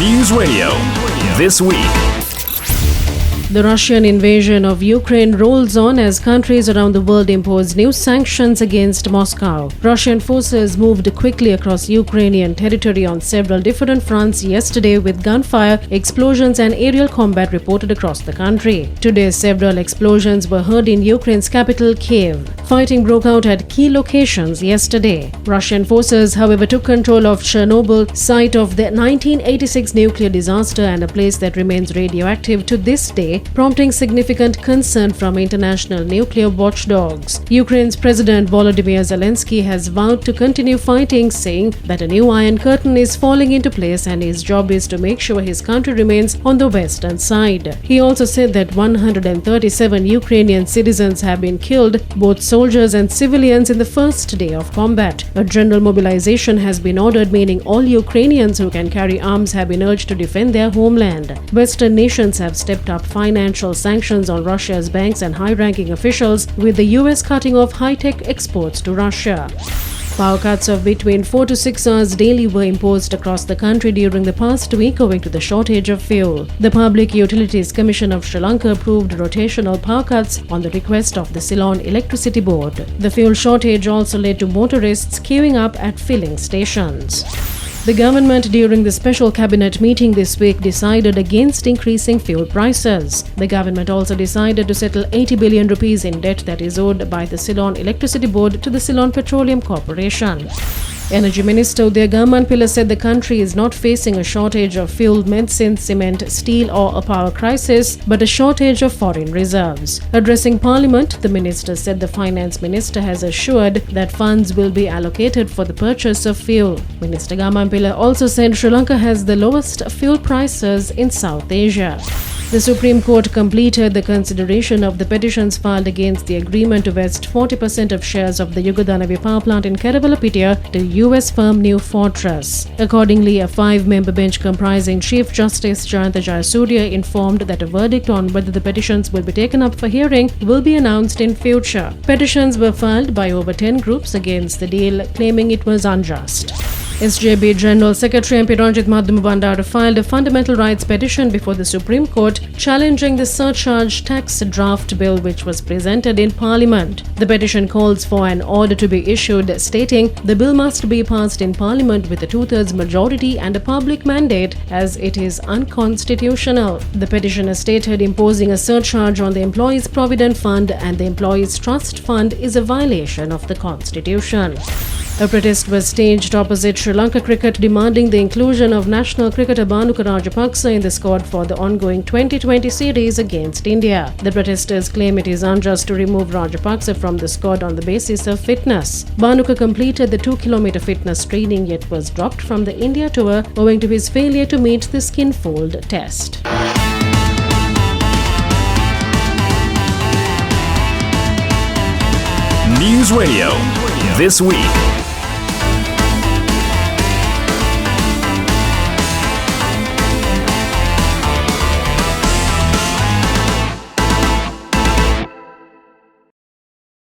News Radio This Week. The Russian invasion of Ukraine rolls on as countries around the world impose new sanctions against Moscow. Russian forces moved quickly across Ukrainian territory on several different fronts yesterday, with gunfire, explosions and aerial combat reported across the country. Today, several explosions were heard in Ukraine's capital, Kiev. Fighting broke out at key locations yesterday. Russian forces, however, took control of Chernobyl, site of the 1986 nuclear disaster and a place that remains radioactive to this day, prompting significant concern from international nuclear watchdogs. Ukraine's President Volodymyr Zelensky has vowed to continue fighting, saying that a new Iron Curtain is falling into place and his job is to make sure his country remains on the western side. He also said that 137 Ukrainian citizens have been killed, both soldiers and civilians, in the first day of combat. A general mobilization has been ordered, meaning all Ukrainians who can carry arms have been urged to defend their homeland. Western nations have stepped up financial sanctions on Russia's banks and high-ranking officials, with the US cutting off high-tech exports to Russia. Power cuts of between 4 to 6 hours daily were imposed across the country during the past week owing to the shortage of fuel. The Public Utilities Commission of Sri Lanka approved rotational power cuts on the request of the Ceylon Electricity Board. The fuel shortage also led to motorists queuing up at filling stations. The government, during the special cabinet meeting this week, decided against increasing fuel prices. The government also decided to settle 80 billion rupees in debt that is owed by the Ceylon Electricity Board to the Ceylon Petroleum Corporation. Energy Minister Udaya Gammanpila said the country is not facing a shortage of fuel, medicine, cement, steel or a power crisis, but a shortage of foreign reserves. Addressing Parliament, the minister said the Finance Minister has assured that funds will be allocated for the purchase of fuel. Minister Gammanpila also said Sri Lanka has the lowest fuel prices in South Asia. The Supreme Court completed the consideration of the petitions filed against the agreement to vest 40% of shares of the Yugadanavi Power Plant in Kerawalapitiya to US firm New Fortress. Accordingly, a 5-member bench comprising Chief Justice Jayanta Jayasuriya informed that a verdict on whether the petitions will be taken up for hearing will be announced in future. Petitions were filed by over 10 groups against the deal, claiming it was unjust. SJB General Secretary MP Ranjit Madhumabandara filed a fundamental rights petition before the Supreme Court challenging the surcharge tax draft bill which was presented in Parliament. The petition calls for an order to be issued stating the bill must be passed in Parliament with a 2/3 majority and a public mandate, as it is unconstitutional. The petitioner stated imposing a surcharge on the Employees Provident Fund and the Employees Trust Fund is a violation of the Constitution. A protest was staged opposite Sri Lanka cricket demanding the inclusion of national cricketer Bhanuka Rajapaksa in the squad for the ongoing 2020 series against India. The protesters claim it is unjust to remove Rajapaksa from the squad on the basis of fitness. Bhanuka completed the 2-kilometer fitness training yet was dropped from the India tour owing to his failure to meet the skin fold test. News Radio This Week.